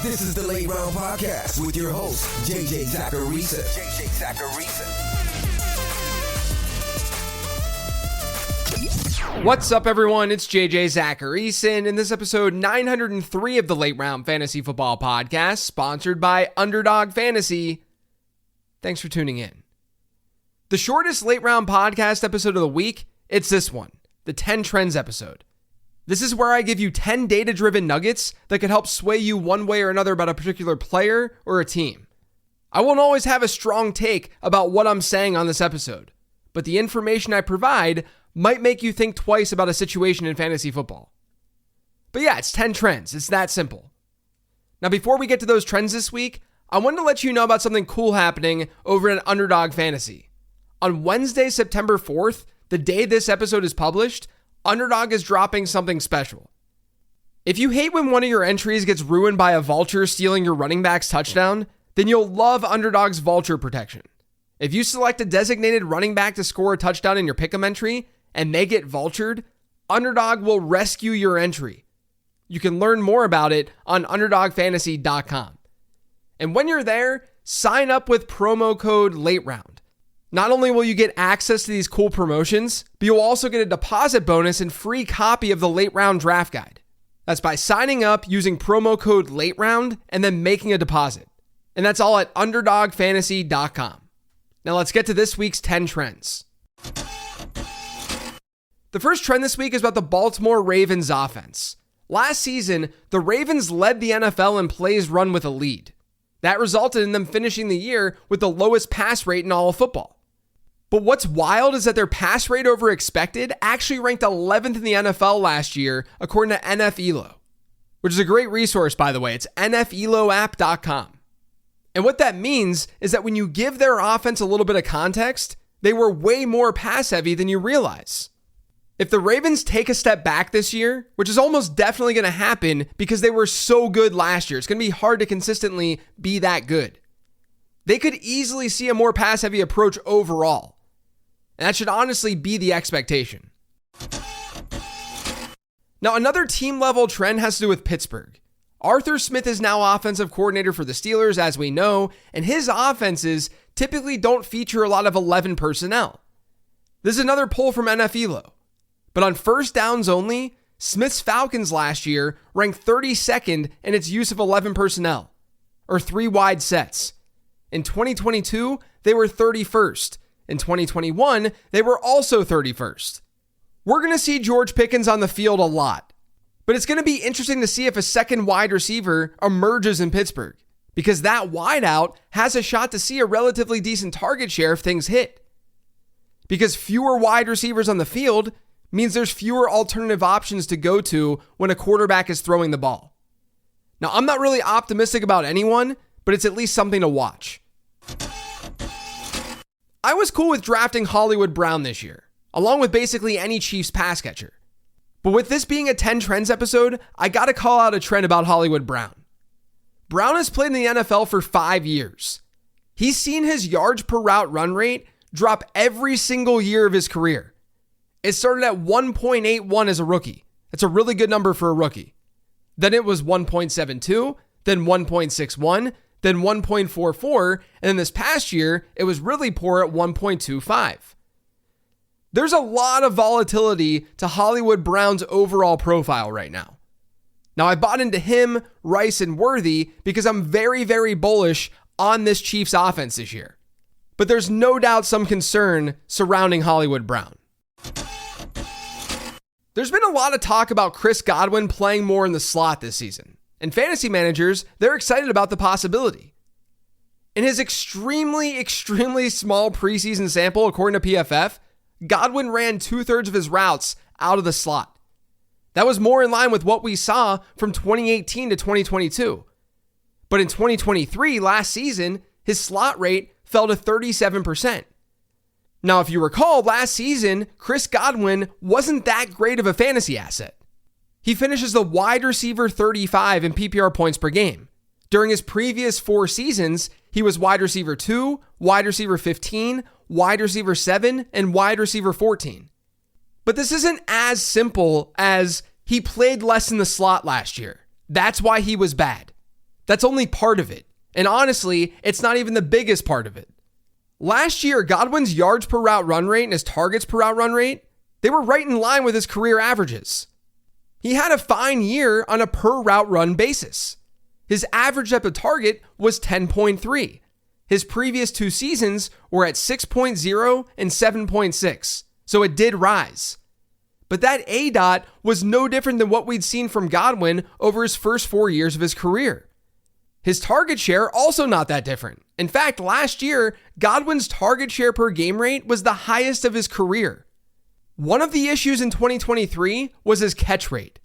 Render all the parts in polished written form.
This is the Late Round Podcast with your host, JJ Zacharisa. What's up, everyone? It's JJ Zacharisa, in this episode 903 of the Late Round Fantasy Football Podcast, sponsored by Underdog Fantasy. Thanks for tuning in. The shortest Late Round Podcast episode of the week, it's this one, the 10 Trends episode. This is where I give you 10 data-driven nuggets that could help sway you one way or another about a particular player or a team. I won't always have a strong take about what I'm saying on this episode, but the information I provide might make you think twice about a situation in fantasy football. But yeah, it's 10 trends. It's that simple. Now, before we get to those trends this week, I wanted to let you know about something cool happening over at Underdog Fantasy. On Wednesday, September 4th, the day this episode is published, Underdog is dropping something special. If you hate when one of your entries gets ruined by a vulture stealing your running back's touchdown, then you'll love Underdog's vulture protection. If you select a designated running back to score a touchdown in your pick'em entry and they get vultured, Underdog will rescue your entry. You can learn more about it on UnderdogFantasy.com. And when you're there, sign up with promo code LATEROUND. Not only will you get access to these cool promotions, but you'll also get a deposit bonus and free copy of the Late Round Draft Guide. That's by signing up using promo code LATEROUND and then making a deposit. And that's all at UnderdogFantasy.com. Now let's get to this week's 10 trends. The first trend this week is about the Baltimore Ravens offense. Last season, the Ravens led the NFL in plays run with a lead. That resulted in them finishing the year with the lowest pass rate in all of football. But what's wild is that their pass rate over expected actually ranked 11th in the NFL last year, according to NFELO, which is a great resource, by the way. It's nfeloapp.com. And what that means is that when you give their offense a little bit of context, they were way more pass heavy than you realize. If the Ravens take a step back this year, which is almost definitely going to happen because they were so good last year, it's going to be hard to consistently be that good. They could easily see a more pass heavy approach overall. And that should honestly be the expectation. Now, another team-level trend has to do with Pittsburgh. Arthur Smith is now offensive coordinator for the Steelers, as we know, and his offenses typically don't feature a lot of 11 personnel. This is another poll from NFELO. But on first downs only, Smith's Falcons last year ranked 32nd in its use of 11 personnel, or 3 wide sets. In 2022, they were 31st. In 2021, they were also 31st. We're going to see George Pickens on the field a lot, but it's going to be interesting to see if a second wide receiver emerges in Pittsburgh, because that wideout has a shot to see a relatively decent target share if things hit. Because fewer wide receivers on the field means there's fewer alternative options to go to when a quarterback is throwing the ball. Now, I'm not really optimistic about anyone, but it's at least something to watch. I was cool with drafting Hollywood Brown this year, along with basically any Chiefs pass catcher. But with this being a 10 Trends episode, I gotta call out a trend about Hollywood Brown. Brown has played in the NFL for 5 years. He's seen his yards per route run rate drop every single year of his career. It started at 1.81 as a rookie. That's a really good number for a rookie. Then it was 1.72, then 1.61, then 1.44, and then this past year, it was really poor at 1.25. There's a lot of volatility to Hollywood Brown's overall profile right now. Now, I bought into him, Rice, and Worthy because I'm very, very bullish on this Chiefs offense this year. But there's no doubt some concern surrounding Hollywood Brown. There's been a lot of talk about Chris Godwin playing more in the slot this season. And fantasy managers, they're excited about the possibility. In his extremely, extremely small preseason sample, according to PFF, Godwin ran 2/3 of his routes out of the slot. That was more in line with what we saw from 2018 to 2022. But in 2023, last season, his slot rate fell to 37%. Now, if you recall, last season, Chris Godwin wasn't that great of a fantasy asset. He finishes the wide receiver 35 in PPR points per game. During his previous 4 seasons, he was wide receiver 2, wide receiver 15, wide receiver 7, and wide receiver 14. But this isn't as simple as he played less in the slot last year. That's why he was bad. That's only part of it. And honestly, it's not even the biggest part of it. Last year, Godwin's yards per route run rate and his targets per route run rate, they were right in line with his career averages. He had a fine year on a per route run basis. His average depth of target was 10.3. His previous 2 seasons were at 6.0 and 7.6, so it did rise. But that ADOT was no different than what we'd seen from Godwin over his first 4 years of his career. His target share also not that different. In fact, last year, Godwin's target share per game rate was the highest of his career. One of the issues in 2023 was his catch rate.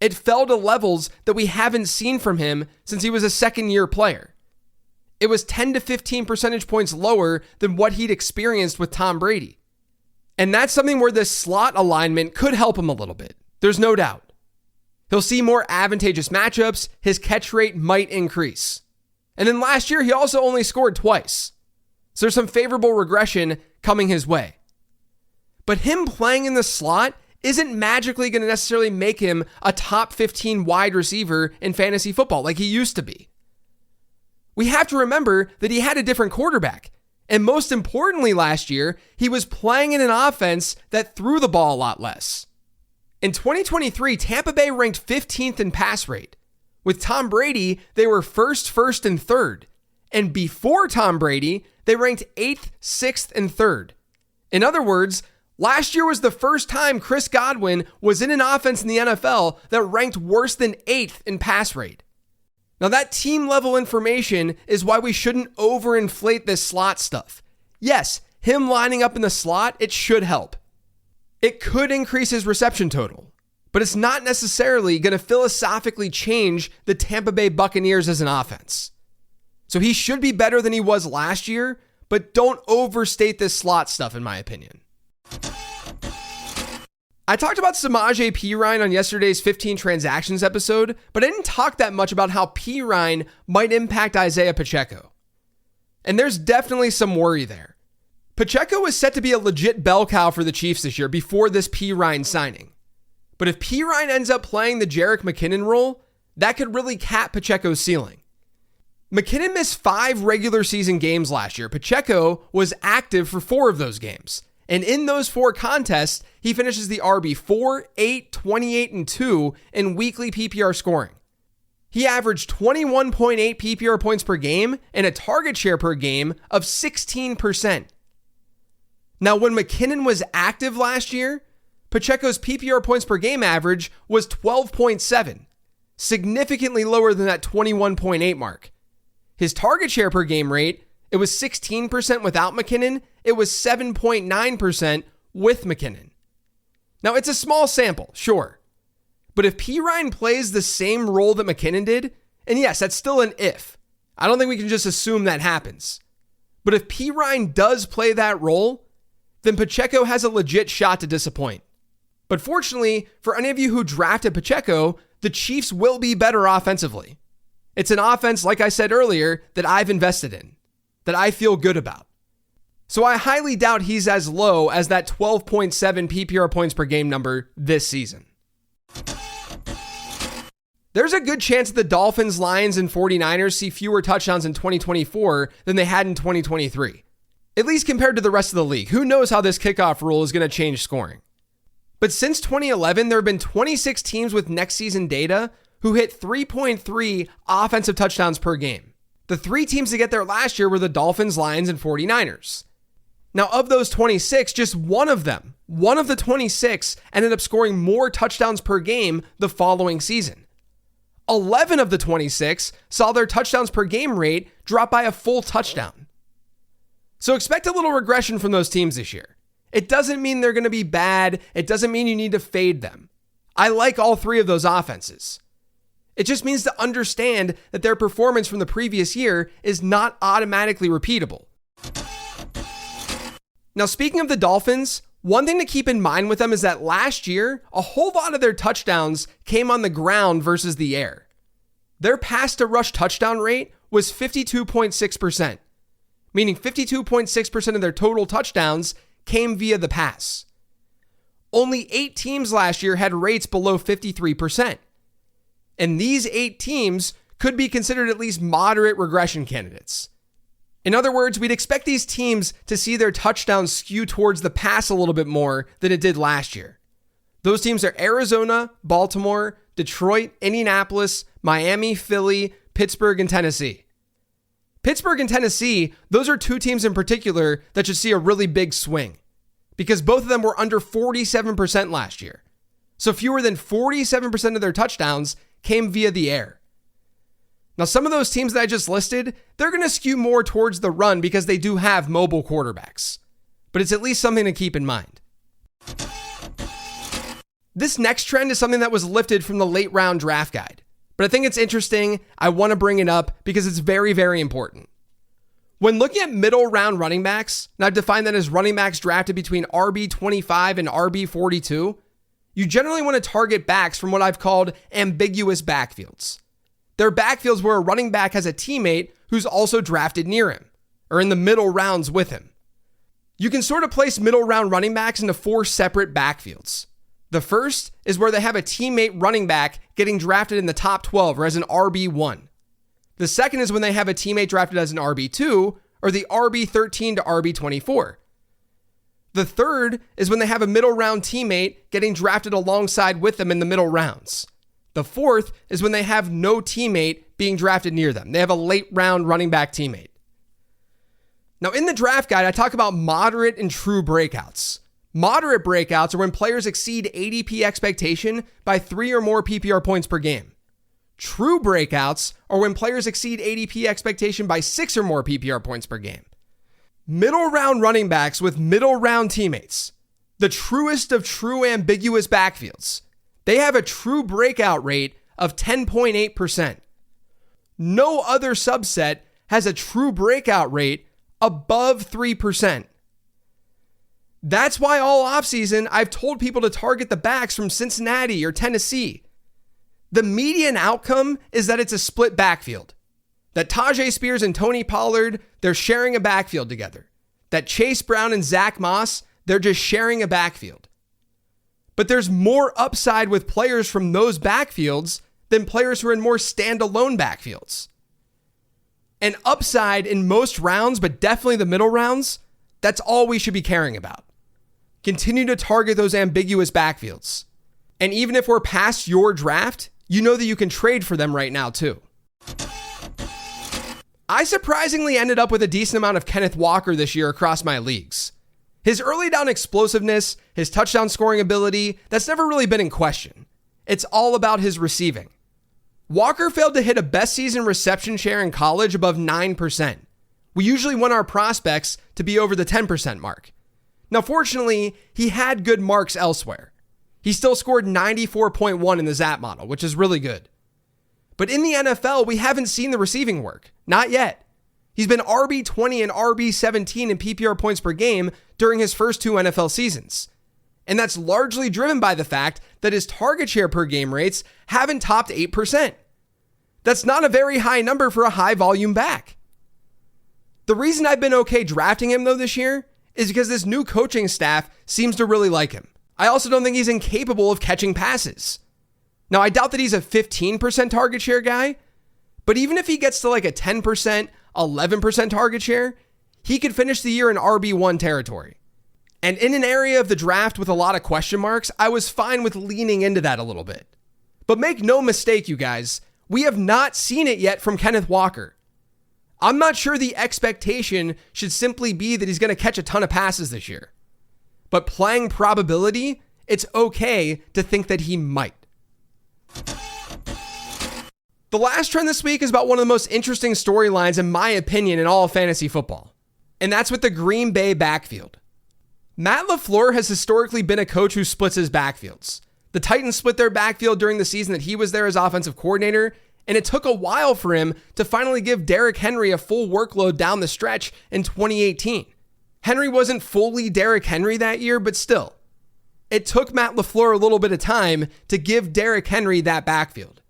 It fell to levels that we haven't seen from him since he was a second-year player. It was 10 to 15 percentage points lower than what he'd experienced with Tom Brady. And that's something where this slot alignment could help him a little bit. There's no doubt. He'll see more advantageous matchups. His catch rate might increase. And then last year, he also only scored twice. So there's some favorable regression coming his way. But him playing in the slot isn't magically going to necessarily make him a top 15 wide receiver in fantasy football like he used to be. We have to remember that he had a different quarterback. And most importantly, last year, he was playing in an offense that threw the ball a lot less. In 2023, Tampa Bay ranked 15th in pass rate. With Tom Brady, they were first, and third. And before Tom Brady, they ranked 8th, 6th, and 3rd. In other words, last year was the first time Chris Godwin was in an offense in the NFL that ranked worse than 8th in pass rate. Now that team level information is why we shouldn't overinflate this slot stuff. Yes, him lining up in the slot, it should help. It could increase his reception total, but it's not necessarily going to philosophically change the Tampa Bay Buccaneers as an offense. So he should be better than he was last year, but don't overstate this slot stuff in my opinion. I talked about Samaje Perine on yesterday's 15 transactions episode, but I didn't talk that much about how Perine might impact Isaiah Pacheco. And there's definitely some worry there. Pacheco was set to be a legit bell cow for the Chiefs this year before this Perine signing. But if Perine ends up playing the Jerick McKinnon role, that could really cap Pacheco's ceiling. McKinnon missed 5 regular season games last year. Pacheco was active for 4 of those games. And in those 4 contests, he finishes the RB4, 8, 28, and 2 in weekly PPR scoring. He averaged 21.8 PPR points per game and a target share per game of 16%. Now, when McKinnon was active last year, Pacheco's PPR points per game average was 12.7, significantly lower than that 21.8 mark. His target share per game rate, it was 16% without McKinnon. It was 7.9% with McKinnon. Now, it's a small sample, sure. But if Perine plays the same role that McKinnon did, and yes, that's still an if. I don't think we can just assume that happens. But if Perine does play that role, then Pacheco has a legit shot to disappoint. But fortunately, for any of you who drafted Pacheco, the Chiefs will be better offensively. It's an offense, like I said earlier, that I've invested in, that I feel good about. So I highly doubt he's as low as that 12.7 PPR points per game number this season. There's a good chance that the Dolphins, Lions, and 49ers see fewer touchdowns in 2024 than they had in 2023. At least compared to the rest of the league. Who knows how this kickoff rule is going to change scoring? But since 2011, there have been 26 teams with next season data who hit 3.3 offensive touchdowns per game. The 3 teams to get there last year were the Dolphins, Lions, and 49ers. Now, of those 26, just one of the 26 ended up scoring more touchdowns per game the following season. 11 of the 26 saw their touchdowns per game rate drop by a full touchdown. So expect a little regression from those teams this year. It doesn't mean they're going to be bad. It doesn't mean you need to fade them. I like all 3 of those offenses. It just means to understand that their performance from the previous year is not automatically repeatable. Now, speaking of the Dolphins, one thing to keep in mind with them is that last year, a whole lot of their touchdowns came on the ground versus the air. Their pass to rush touchdown rate was 52.6%, meaning 52.6% of their total touchdowns came via the pass. Only 8 teams last year had rates below 53%. And these 8 teams could be considered at least moderate regression candidates. In other words, we'd expect these teams to see their touchdowns skew towards the pass a little bit more than it did last year. Those teams are Arizona, Baltimore, Detroit, Indianapolis, Miami, Philly, Pittsburgh, and Tennessee. Pittsburgh and Tennessee, those are two teams in particular that should see a really big swing because both of them were under 47% last year. So fewer than 47% of their touchdowns came via the air. Now, some of those teams that I just listed, they're going to skew more towards the run because they do have mobile quarterbacks. But it's at least something to keep in mind. This next trend is something that was lifted from the late round draft guide. But I think it's interesting. I want to bring it up because it's very, very important. When looking at middle round running backs, and I've defined that as running backs drafted between RB25 and RB42, you generally want to target backs from what I've called ambiguous backfields. They're backfields where a running back has a teammate who's also drafted near him, or in the middle rounds with him. You can sort of place middle round running backs into four separate backfields. The first is where they have a teammate running back getting drafted in the top 12 or as an RB1. The second is when they have a teammate drafted as an RB2 or the RB13 to RB24. The third is when they have a middle round teammate getting drafted alongside with them in the middle rounds. The fourth is when they have no teammate being drafted near them. They have a late round running back teammate. Now in the draft guide, I talk about moderate and true breakouts. Moderate breakouts are when players exceed ADP expectation by 3 or more PPR points per game. True breakouts are when players exceed ADP expectation by 6 or more PPR points per game. Middle round running backs with middle round teammates, the truest of true ambiguous backfields, they have a true breakout rate of 10.8%. No other subset has a true breakout rate above 3%. That's why all offseason I've told people to target the backs from Cincinnati or Tennessee. The median outcome is that it's a split backfield. That Tajay Spears and Tony Pollard, they're sharing a backfield together. That Chase Brown and Zach Moss, they're just sharing a backfield. But there's more upside with players from those backfields than players who are in more standalone backfields. And upside in most rounds, but definitely the middle rounds, that's all we should be caring about. Continue to target those ambiguous backfields. And even if we're past your draft, you know that you can trade for them right now too. I surprisingly ended up with a decent amount of Kenneth Walker this year across my leagues. His early down explosiveness, his touchdown scoring ability, that's never really been in question. It's all about his receiving. Walker failed to hit a best season reception share in college above 9%. We usually want our prospects to be over the 10% mark. Now, fortunately, he had good marks elsewhere. He still scored 94.1 in the ZAP model, which is really good. But in the NFL, we haven't seen the receiving work. Not yet. He's been RB20 and RB17 in PPR points per game during his first 2 NFL seasons. And that's largely driven by the fact that his target share per game rates haven't topped 8%. That's not a very high number for a high volume back. The reason I've been okay drafting him though this year is because this new coaching staff seems to really like him. I also don't think he's incapable of catching passes. Now, I doubt that he's a 15% target share guy, but even if he gets to like a 10%, 11% target share, he could finish the year in RB1 territory. And in an area of the draft with a lot of question marks, I was fine with leaning into that a little bit. But make no mistake, you guys, we have not seen it yet from Kenneth Walker. I'm not sure the expectation should simply be that he's going to catch a ton of passes this year. But playing probability, it's okay to think that he might. The last trend this week is about one of the most interesting storylines, in my opinion, in all of fantasy football. And that's with the Green Bay backfield. Matt LaFleur has historically been a coach who splits his backfields. The Titans split their backfield during the season that he was there as offensive coordinator, and it took a while for him to finally give Derrick Henry a full workload down the stretch in 2018. Henry wasn't fully Derrick Henry that year, but still. It took Matt LaFleur a little bit of time to give Derrick Henry that backfield.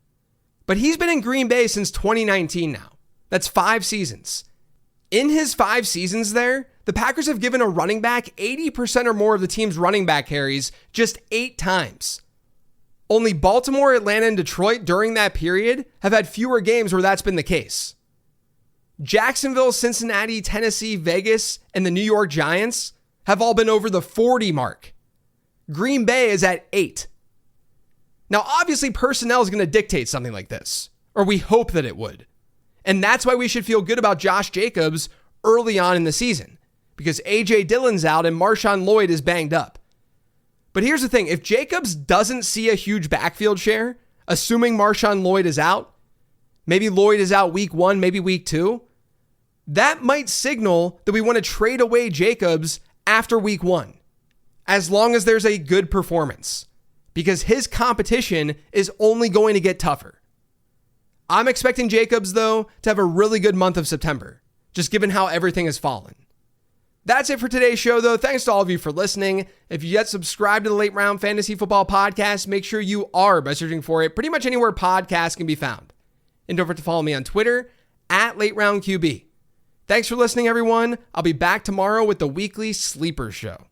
But he's been in Green Bay since 2019 now. That's 5 seasons. In his 5 seasons there, the Packers have given a running back 80% or more of the team's running back carries just 8 times. Only Baltimore, Atlanta, and Detroit during that period have had fewer games where that's been the case. Jacksonville, Cincinnati, Tennessee, Vegas, and the New York Giants have all been over the 40 mark. Green Bay is at 8. Now, obviously, personnel is going to dictate something like this, or we hope that it would. And that's why we should feel good about Josh Jacobs early on in the season, because A.J. Dillon's out and Marshawn Lloyd is banged up. But here's the thing. If Jacobs doesn't see a huge backfield share, assuming Marshawn Lloyd is out, maybe Lloyd is out week 1, maybe week 2, that might signal that we want to trade away Jacobs after week 1, as long as there's a good performance, because his competition is only going to get tougher. I'm expecting Jacobs, though, to have a really good month of September, just given how everything has fallen. That's it for today's show, though. Thanks to all of you for listening. If you yet subscribe to the Late Round Fantasy Football Podcast, make sure you are by searching for it pretty much anywhere podcasts can be found. And don't forget to follow me on Twitter @LateRoundQB. Thanks for listening, everyone. I'll be back tomorrow with the weekly Sleeper Show.